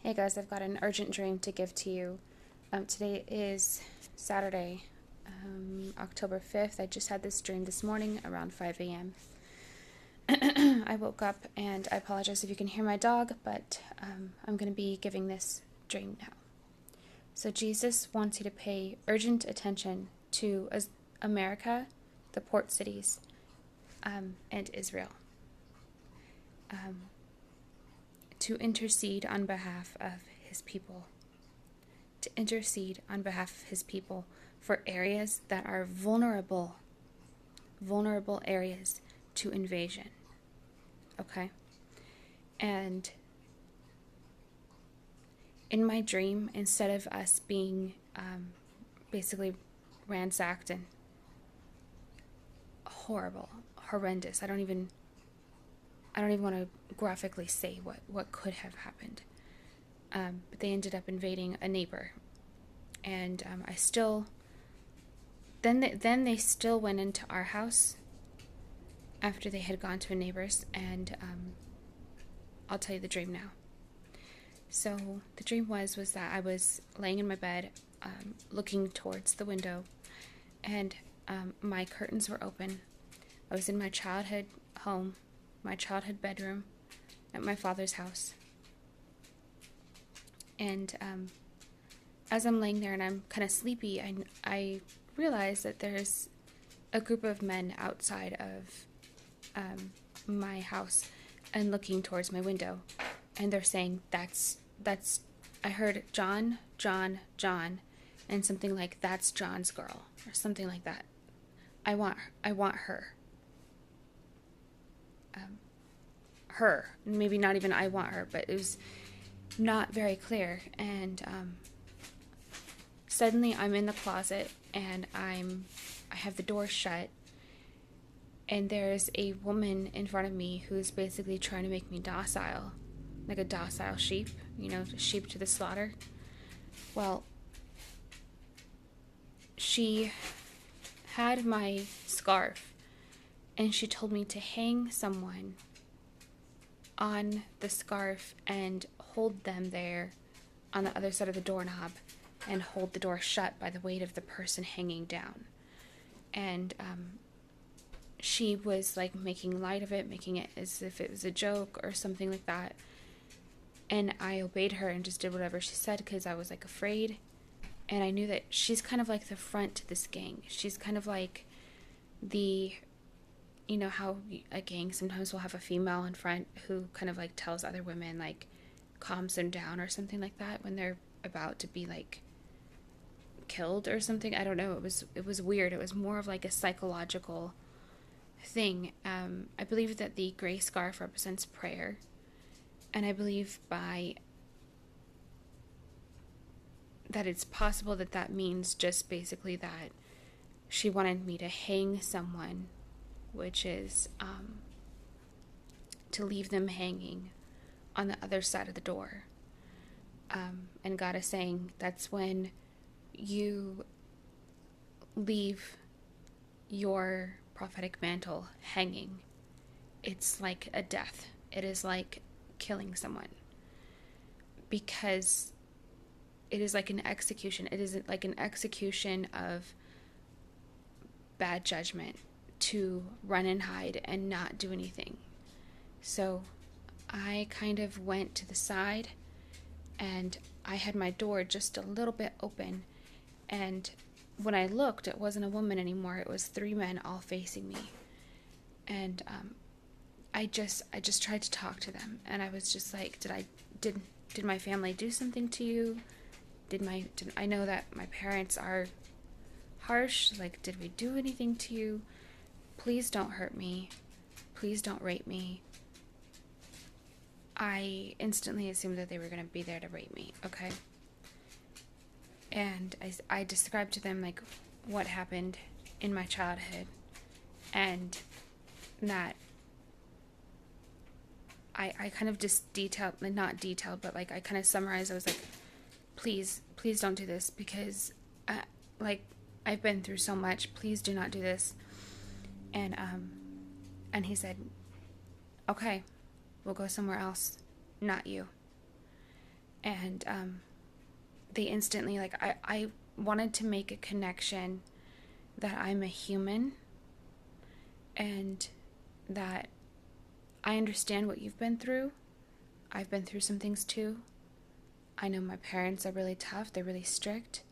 Hey guys, I've got an urgent dream to give to you. Today is Saturday, October 5th. I just had this dream this morning around 5 a.m. I woke up and I apologize if you can hear my dog, but I'm going to be giving this dream now. So Jesus wants you to pay urgent attention to America, the port cities, and Israel. To intercede on behalf of his people. To intercede on behalf of his people for areas that are vulnerable areas to invasion. Okay? And in my dream, instead of us being basically ransacked and horrendous, I don't even want to graphically say what could have happened. But they ended up invading a neighbor. And then they still went into our house after they had gone to a neighbor's. And I'll tell you the dream now. So the dream was that I was laying in my bed, looking towards the window. And my curtains were open. I was in my childhood home, my childhood bedroom at my father's house. And as I'm laying there and I'm kind of sleepy, I realize that there's a group of men outside of my house and looking towards my window. And they're saying, that's I heard John, and something like, that's John's girl, or something like that. I want her. Her. Maybe not even I want her, but it was not very clear. And suddenly I'm in the closet and I have the door shut, and there's a woman in front of me who's basically trying to make me docile, like a docile sheep, sheep to the slaughter. Well, she had my scarf and she told me to hang someone on the scarf and hold them there on the other side of the doorknob and hold the door shut by the weight of the person hanging down. And she was like making light of it, making it as if it was a joke or something like that. And I obeyed her and just did whatever she said because I was like afraid. And I knew that she's kind of like the front to this gang. She's kind of like how a gang sometimes will have a female in front who kind of like tells other women, like calms them down or something like that when they're about to be like killed or something. I don't know. It was weird. It was more of like a psychological thing. I believe that the gray scarf represents prayer. And I believe that it's possible that means just basically that she wanted me to hang someone, which is to leave them hanging on the other side of the door. And God is saying that's when you leave your prophetic mantle hanging. It's like a death. It is like killing someone, because it is like an execution. It is like an execution of bad judgment to run and hide and not do anything. So I kind of went to the side and I had my door just a little bit open, and when I looked, it wasn't a woman anymore. It was three men all facing me. And I just tried to talk to them, and I was just like, did my family do something to you? Did I know that my parents are harsh? Like, did we do anything to you? Please don't hurt me. Please don't rape me. I instantly assumed that they were going to be there to rape me, okay? And I described to them, like, what happened in my childhood, and that I kind of just detailed, like, not detailed, but, like, I kind of summarized. I was like, please don't do this, because, I've been through so much. Please do not do this. And he said, okay, we'll go somewhere else. Not you. And they instantly, like, I wanted to make a connection that I'm a human and that I understand what you've been through. I've been through some things too. I know my parents are really tough. They're really strict.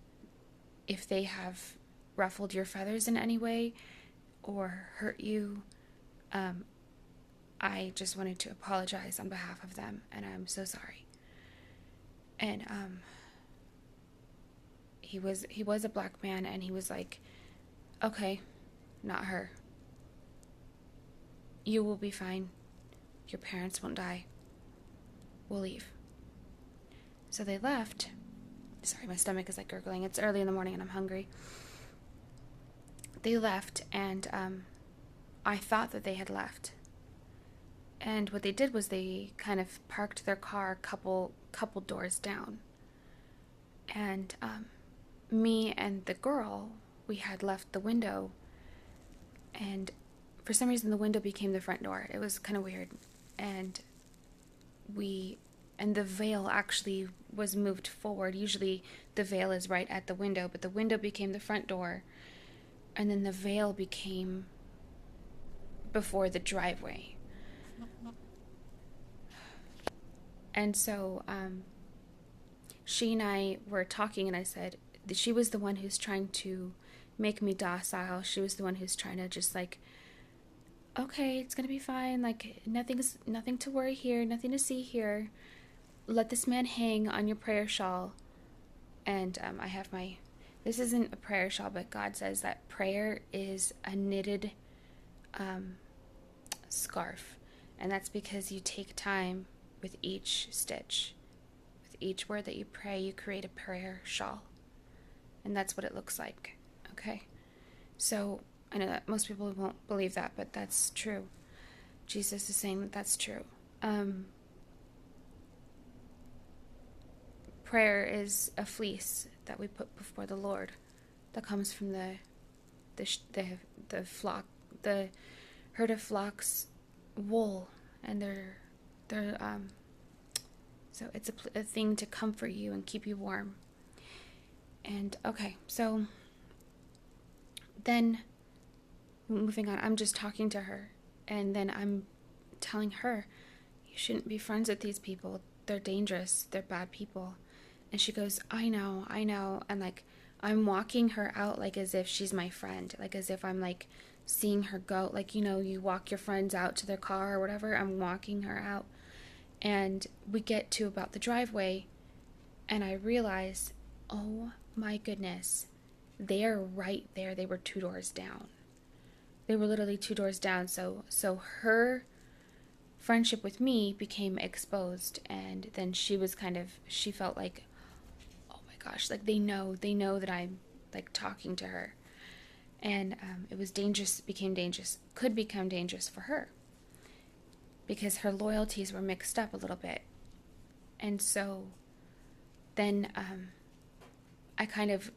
If they have ruffled your feathers in any way or hurt you, I just wanted to apologize on behalf of them, and I'm so sorry. And he was a black man, and he was like, okay, not her. You will be fine. Your parents won't die. We'll leave. So they left. Sorry, my stomach is like gurgling. It's early in the morning and I'm hungry. They left, and I thought that they had left. And what they did was they kind of parked their car a couple doors down. And me and the girl, we had left the window, and for some reason the window became the front door. It was kind of weird. And the veil actually was moved forward. Usually the veil is right at the window, but the window became the front door, and then the veil became before the driveway. And so she and I were talking, and I said that she was the one who's trying to make me docile. She was the one who's trying to just like, okay, it's gonna be fine. Like, nothing to worry here, nothing to see here. Let this man hang on your prayer shawl. And I have this isn't a prayer shawl, but God says that prayer is a knitted scarf. And that's because you take time with each stitch. With each word that you pray, you create a prayer shawl. And that's what it looks like. Okay? So I know that most people won't believe that, but that's true. Jesus is saying that that's true. Prayer is a fleece that we put before the Lord, that comes from the flock, the herd of flocks, wool, and so it's a thing to comfort you and keep you warm. And okay, so then moving on, I'm just talking to her, and then I'm telling her, you shouldn't be friends with these people. They're dangerous. They're bad people. And she goes, I know. And like, I'm walking her out like as if she's my friend, like as if I'm like seeing her go, like, you know, you walk your friends out to their car or whatever. I'm walking her out. And we get to about the driveway, and I realize, oh my goodness, they are right there. They were 2 doors down. They were literally 2 doors down. So her friendship with me became exposed, and then she felt like, oh my gosh, like they know that I'm like talking to her. And it was dangerous, could become dangerous for her, because her loyalties were mixed up a little bit. And so then I kind of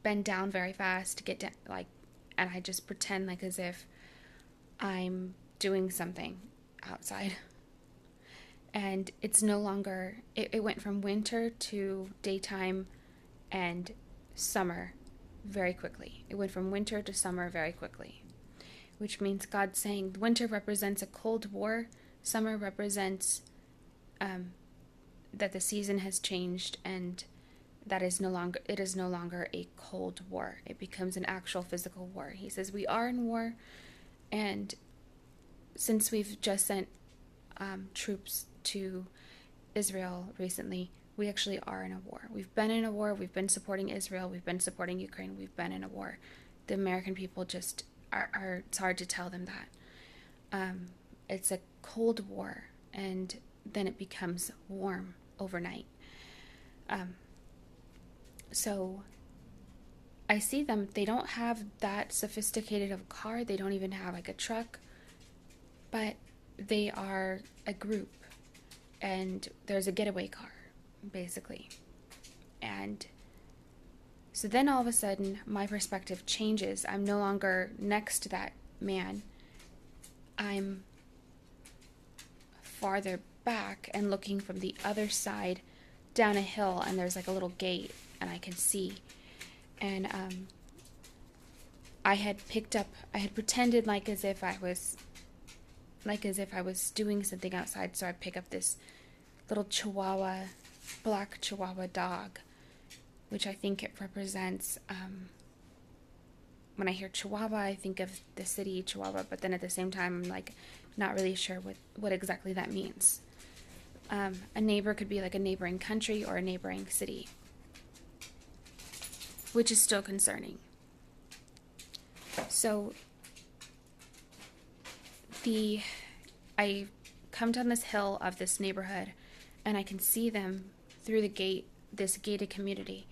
bend down very fast to get down, like, and I just pretend like as if I'm doing something outside. And it's no longer, it went from winter to daytime and summer very quickly. It went from winter to summer very quickly, which means God's saying winter represents a cold war, summer represents that the season has changed, and it is no longer a cold war. It becomes an actual physical war. He says we are in war, and since we've just sent troops to Israel recently, we actually are in a war. We've been in a war. We've been supporting Israel. We've been supporting Ukraine. We've been in a war. The American people just are it's hard to tell them that. It's a cold war, and then it becomes warm overnight. So I see them. They don't have that sophisticated of a car. They don't even have like a truck, but they are a group, and there's a getaway car, basically. And so then all of a sudden, my perspective changes. I'm no longer next to that man. I'm farther back and looking from the other side down a hill, and there's like a little gate, and I can see. And I had pretended like as if I was doing something outside. So I pick up this little black Chihuahua dog, which I think it represents. When I hear Chihuahua, I think of the city Chihuahua, but then at the same time, I'm like not really sure what exactly that means. A neighbor could be like a neighboring country or a neighboring city, which is still concerning. So I come down this hill of this neighborhood, and I can see them through the gate, this gated community,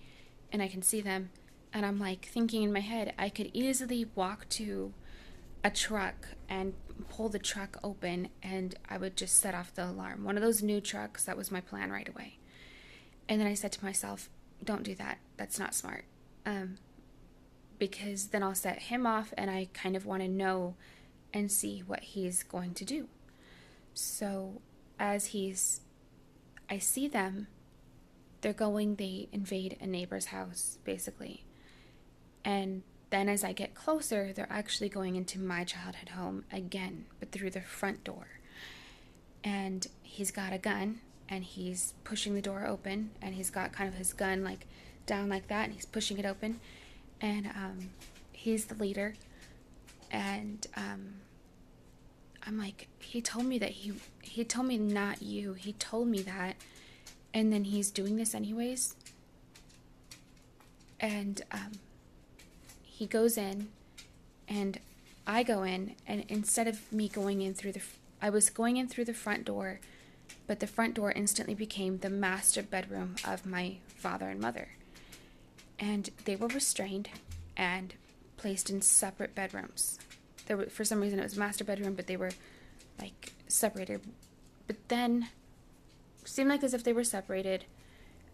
and I can see them, and I'm like thinking in my head, I could easily walk to a truck and pull the truck open, and I would just set off the alarm. One of those new trucks, that was my plan right away. And then I said to myself, don't do that. That's not smart. Because then I'll set him off, and I kind of want to know and see what he's going to do. So I see them, they invade a neighbor's house, basically. And then as I get closer, they're actually going into my childhood home again, but through the front door. And he's got a gun, and he's pushing the door open, and he's got kind of his gun like down like that, and he's pushing it open. And he's the leader. And I'm like, he told me that he told me not you. He told me that. And then he's doing this anyways. And he goes in, and I go in, and instead of me going in I was going in through the front door, but the front door instantly became the master bedroom of my father and mother. And they were restrained and placed in separate bedrooms. For some reason, it was master bedroom, but they were like separated. But then, seemed like as if they were separated,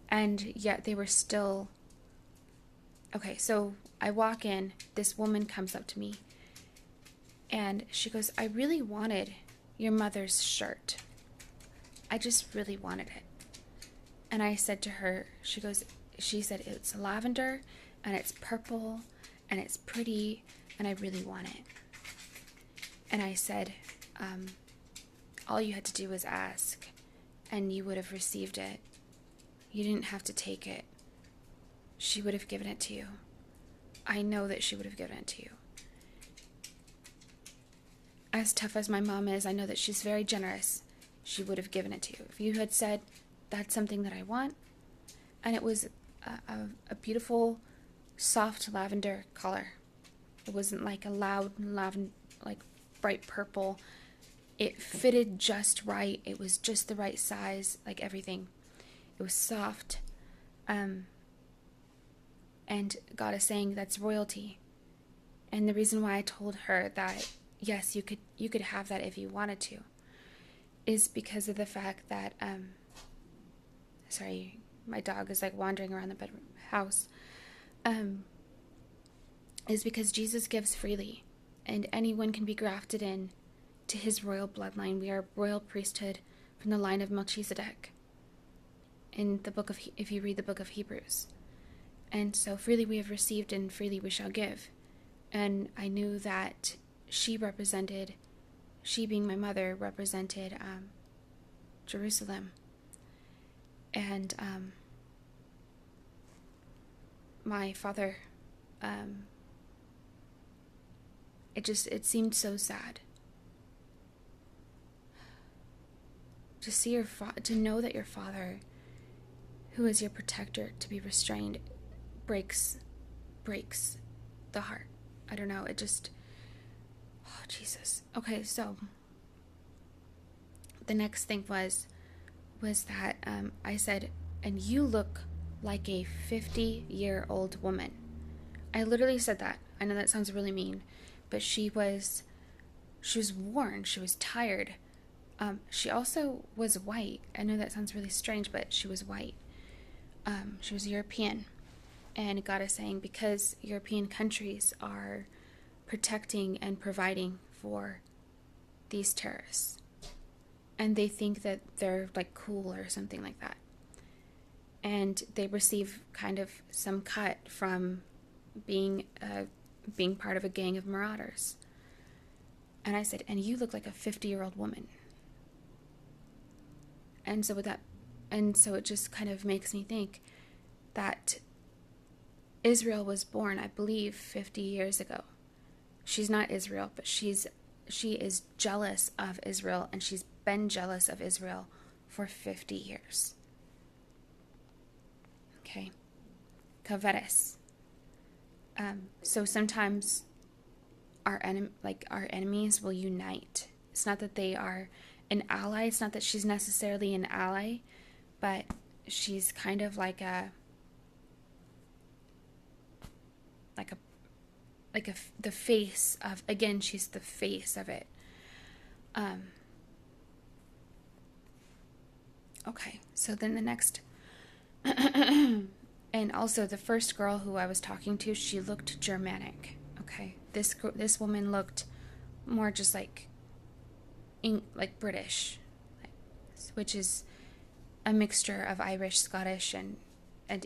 and yet they were still. Okay, so I walk in. This woman comes up to me, and she goes, "I really wanted your mother's shirt. I just really wanted it." And I said to her, she said, "It's lavender, and it's purple, and it's pretty, and I really want it." And I said, all you had to do was ask, and you would have received it. You didn't have to take it. She would have given it to you. I know that she would have given it to you. As tough as my mom is, I know that she's very generous. She would have given it to you. If you had said, that's something that I want, and it was a beautiful, soft lavender color. It wasn't like a loud lavender, like bright purple. It fitted just right. It was just the right size, like everything. It was soft. And God is saying that's royalty. And the reason why I told her that, yes, you could have that if you wanted to, is because of the fact that, sorry, my dog is like wandering around the house, is because Jesus gives freely, and anyone can be grafted in to his royal bloodline. We are royal priesthood from the line of Melchizedek in the book of, if you read the book of Hebrews. And so freely we have received, and freely we shall give. And I knew that she being my mother, represented Jerusalem. And my father, it seemed so sad to see to know that your father, who is your protector, to be restrained, breaks the heart. I don't know, it just, oh Jesus. Okay, so the next thing was that I said, and you look like a 50-year-old woman. I literally said that. I know that sounds really mean, but she was worn. She was tired. She also was white. I know that sounds really strange, but she was white. She was European. And God is saying, because European countries are protecting and providing for these terrorists, and they think that they're like cool or something like that. And they receive kind of some cut from being part of a gang of marauders. And I said, and you look like a 50-year-old woman. And so it just kind of makes me think that Israel was born, I believe, 50 years ago. She's not Israel, but she is jealous of Israel, and she's been jealous of Israel for 50 years. Okay. Kaveres. So sometimes our enemies will unite. It's not that they are an ally. It's not that she's necessarily an ally, but she's kind of like the face of, again, she's the face of it. Okay, so then the next, and also the first girl who I was talking to, she looked Germanic. Okay, this woman looked more just like British, which is a mixture of Irish, Scottish, and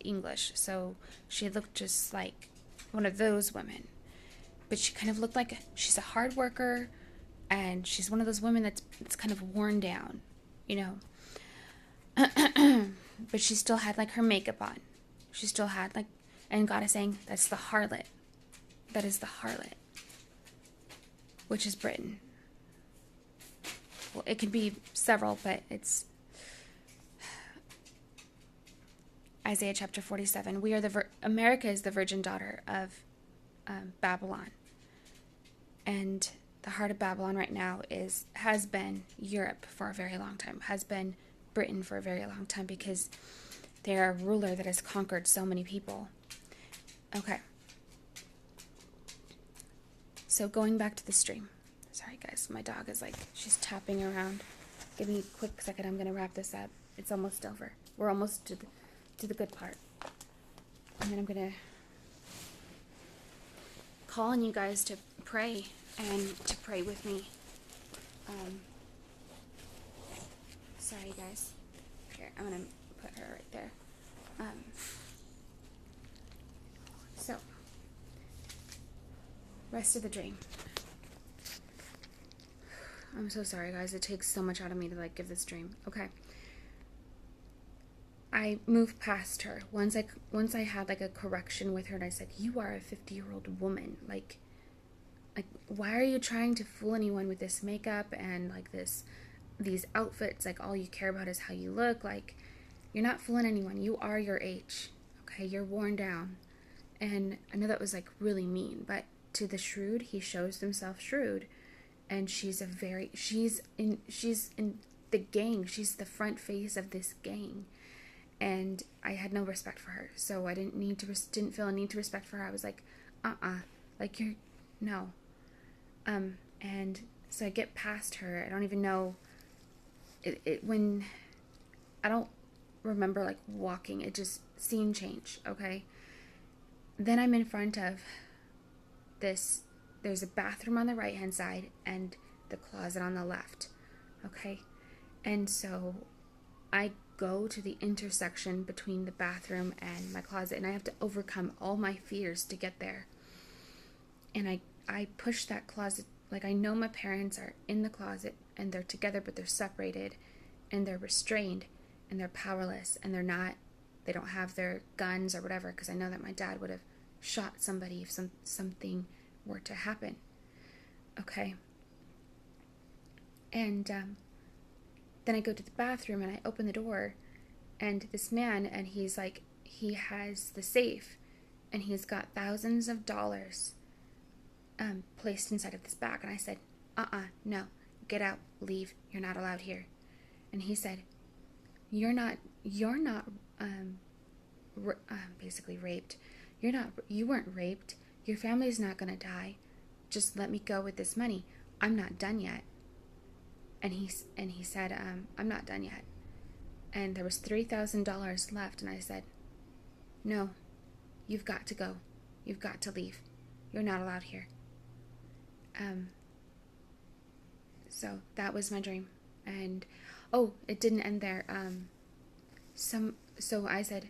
English. So she looked just like one of those women. But she kind of looked like she's a hard worker, and she's one of those women that's kind of worn down, you know. But she still had like her makeup on. She still had like, and God is saying that's the harlot. That is the harlot, which is Britain. Well, it could be several, but it's Isaiah chapter 47. America is the virgin daughter of Babylon. And the heart of Babylon right now has been Europe for a very long time, has been Britain for a very long time, because they're a ruler that has conquered so many people. Okay. So going back to the stream. Sorry guys, my dog is she's tapping around. Give me a quick second, I'm going to wrap this up. It's almost over. We're almost to the good part. And then I'm going to call on you guys to pray and to pray with me. Sorry guys. Here, I'm going to put her right there. So, rest of the dream. I'm so sorry guys, it takes so much out of me to give this dream. Okay. I moved past her. Once I had a correction with her, and I said, you are a 50-year-old woman. Why are you trying to fool anyone with this makeup and these outfits? All you care about is how you look. You're not fooling anyone. You are your age. Okay, you're worn down. And I know that was really mean, but to the shrewd, he shows himself shrewd. And she's in the gang. She's the front face of this gang. And I had no respect for her, so I didn't feel a need to respect for her. I was you're no. And so I get past her. I don't even know when I don't remember walking. It just scene change. Okay. Then I'm in front of this. There's a bathroom on the right hand side and the closet on the left. Okay. And so I go to the intersection between the bathroom and my closet, and I have to overcome all my fears to get there. And I push that closet. I know my parents are in the closet and they're together, but they're separated and they're restrained and they're powerless and they don't have their guns or whatever, because I know that my dad would have shot somebody if something were to happen. Okay. And then I go to the bathroom and I open the door, and this man, and he has the safe, and he's got thousands of dollars placed inside of this bag. And I said, no, get out, leave, you're not allowed here. And he said, you're not basically raped. You weren't raped. Your family's not gonna die. Just let me go with this money. I'm not done yet. And he said, I'm not done yet. And there was $3,000 left. And I said, no, you've got to go. You've got to leave. You're not allowed here. So that was my dream. And oh, it didn't end there. So I said,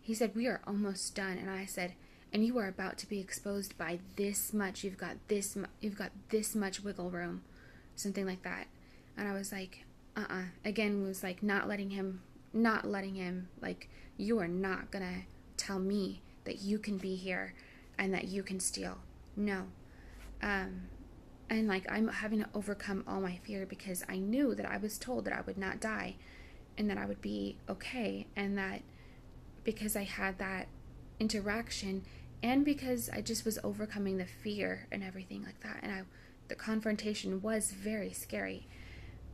he said, we are almost done. And I said, and you are about to be exposed by this much. You've got this much wiggle room, something like that. And I was like, again, was like not letting him, like, you are not gonna tell me that you can be here and that you can steal. No. And like, I'm having to overcome all my fear because I knew that I was told that I would not die and that I would be okay, and that because I had that interaction and because I just was overcoming the fear and everything like that, and the confrontation was very scary,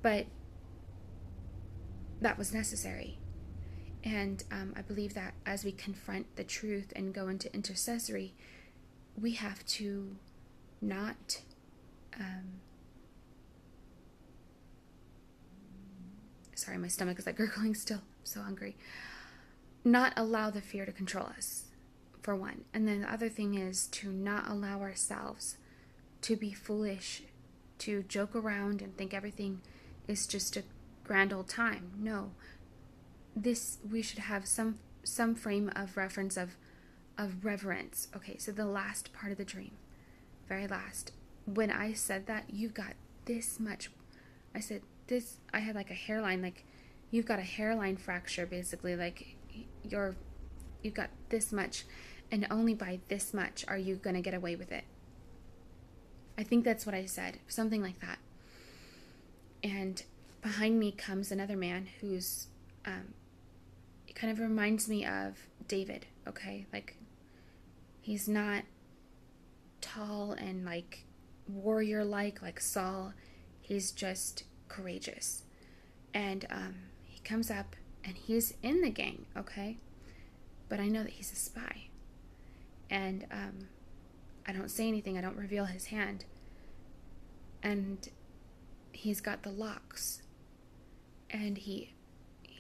but that was necessary. And I believe that as we confront the truth and go into intercessory, we have to not sorry, my stomach is like gurgling still. I'm so hungry. Not allow the fear to control us, for one. And then the other thing is to not allow ourselves to be foolish, to joke around and think everything is just a grand old time. No. We should have some frame of reference of reverence. Okay, so the last part of the dream, very last, when I said that, you've got this much, I said this, I had like a hairline, like you've got a hairline fracture, basically, like you've got this much, and only by this much are you going to get away with it. I think that's what I said, something like that. And behind me comes another man who's, it kind of reminds me of David, okay? Like, he's not tall and like warrior-like like Saul. He's just courageous. And he comes up and he's in the gang, okay? But I know that he's a spy. And I don't say anything. I don't reveal his hand. And he's got the locks. And he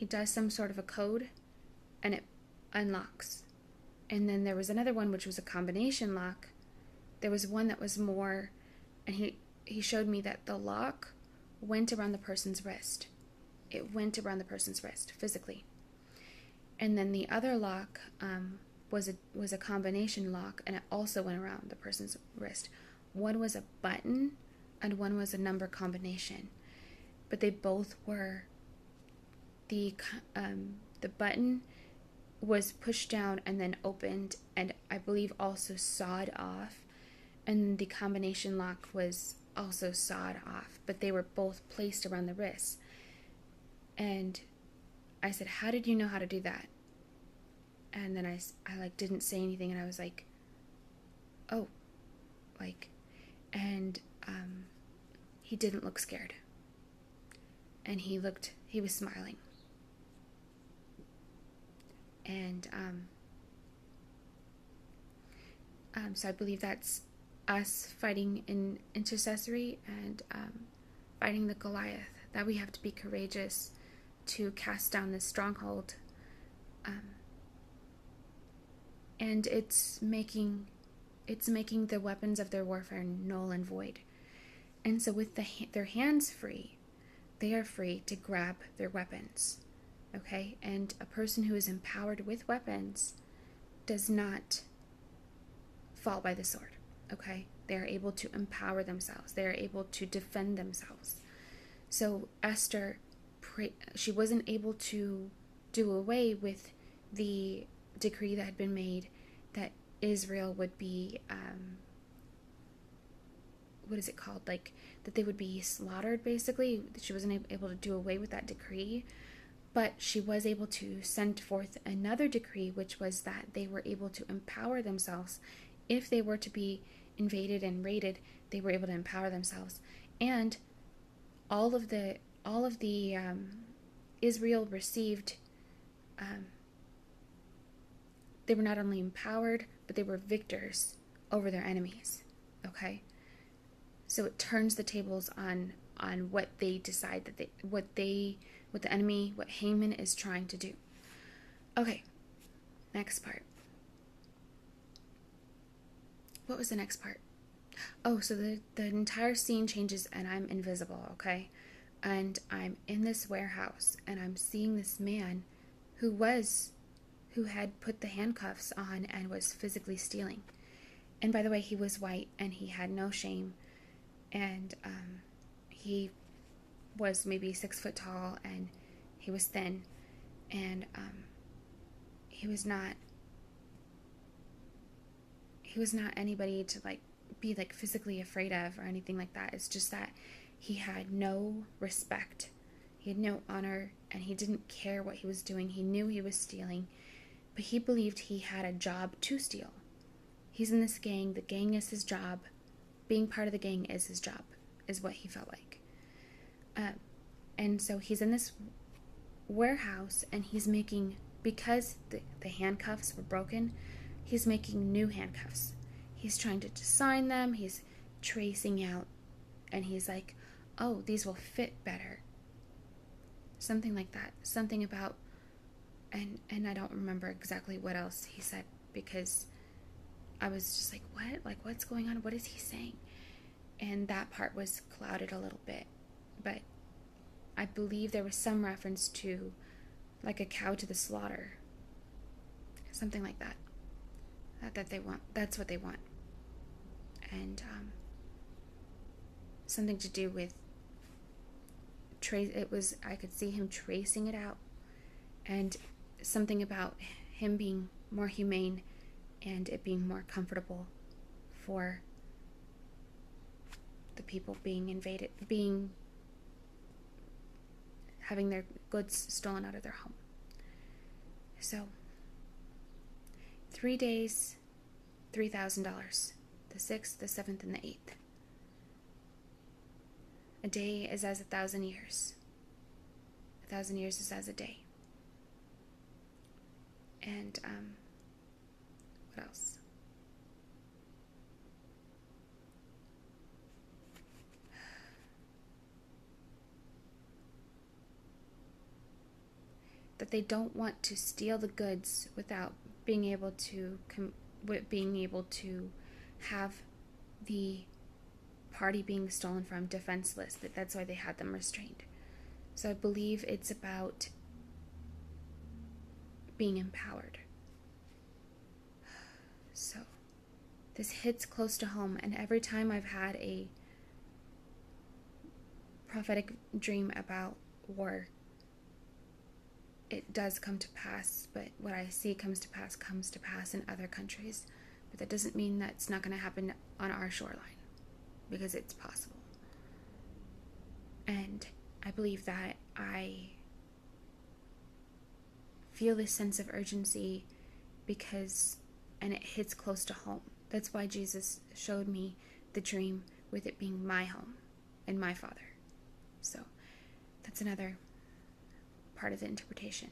does some sort of a code and it unlocks. And then there was another one which was a combination lock. There was one that was more, and he showed me that the lock went around the person's wrist. It went around the person's wrist physically. And then the other lock was a combination lock, and it also went around the person's wrist. One was a button and one was a number combination. But they both were, the button was pushed down and then opened, and I believe also sawed off, and the combination lock was also sawed off, but they were both placed around the wrists. And I said, how did you know how to do that? And then I like didn't say anything, and I was like, oh, like, and he didn't look scared, and he was smiling. And so I believe that's us fighting in intercessory and fighting the Goliath, that we have to be courageous to cast down this stronghold. And it's making the weapons of their warfare null and void. And so with their hands free, they are free to grab their weapons. Okay? And a person who is empowered with weapons does not fall by the sword. Okay? They are able to empower themselves. They are able to defend themselves. So Esther, she wasn't able to do away with the decree that had been made that Israel would be, what is it called? Like, that they would be slaughtered, basically. She wasn't able to do away with that decree. But she was able to send forth another decree, which was that they were able to empower themselves. If they were to be invaded and raided, they were able to empower themselves. And all of the Israel received, they were not only empowered, but they were victors over their enemies. Okay? So it turns the tables on what they decide that what the enemy, what Haman is trying to do. Okay, next part. What was the next part? Oh, so the entire scene changes and I'm invisible, okay? And I'm in this warehouse and I'm seeing this man who had put the handcuffs on and was physically stealing. And by the way, he was white and he had no shame. And he was maybe 6 foot tall and he was thin. And he was not anybody to be physically afraid of or anything like that. It's just that he had no respect. He had no honor, and he didn't care what he was doing. He knew he was stealing, but he believed he had a job to steal. He's in this gang. The gang is his job. Being part of the gang is his job, is what he felt like. And so he's in this warehouse, and he's making, because the handcuffs were broken, he's making new handcuffs. He's trying to design them. He's tracing out, and he's like, oh, these will fit better. Something like that. Something about, and I don't remember exactly what else he said, because I was just like, what? Like, what's going on? What is he saying? And that part was clouded a little bit. But I believe there was some reference to, like, a cow to the slaughter. Something like that. That they want. That's what they want. And something to do with I could see him tracing it out, and something about him being more humane and it being more comfortable for the people having their goods stolen out of their home. So 3 days, $3,000, the 6th, the 7th, and the 8th. A day is as 1,000 years. 1,000 years is as a day. And, what else? That they don't want to steal the goods without being able to have the party being stolen from defenseless. That's why they had them restrained. So I believe it's about being empowered. So this hits close to home, and every time I've had a prophetic dream about war, it does come to pass. But what I see comes to pass in other countries. But that doesn't mean that it's not going to happen on our shoreline, because it's possible. And I believe that I feel this sense of urgency and it hits close to home. That's why Jesus showed me the dream with it being my home and my Father. So that's another part of the interpretation.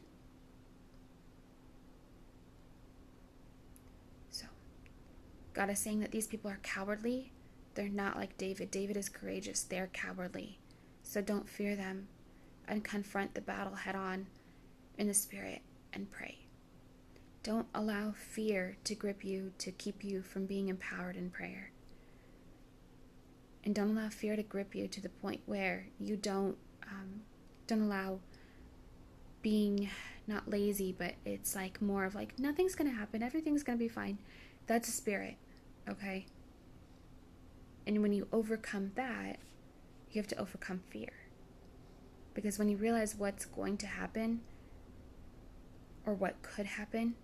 So God is saying that these people are cowardly. They're not like David. David is courageous. They're cowardly. So don't fear them, and confront the battle head on in the Spirit and pray. Don't allow fear to grip you, to keep you from being empowered in prayer. And don't allow fear to grip you to the point where you don't allow being not lazy, but it's like more of like, nothing's going to happen. Everything's going to be fine. That's a spirit. Okay. And when you overcome that, you have to overcome fear. Because when you realize what's going to happen, or what could happen,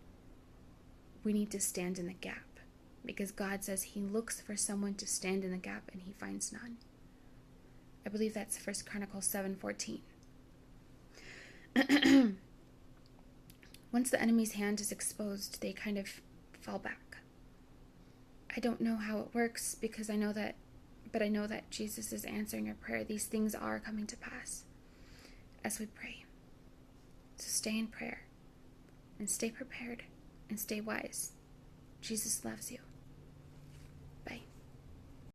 we need to stand in the gap. Because God says he looks for someone to stand in the gap, and he finds none. I believe that's 1 Chronicles 7:14. Once the enemy's hand is exposed, they kind of fall back. I don't know how it works, because I know that Jesus is answering our prayer. These things are coming to pass as we pray. So stay in prayer, and stay prepared, and stay wise. Jesus loves you.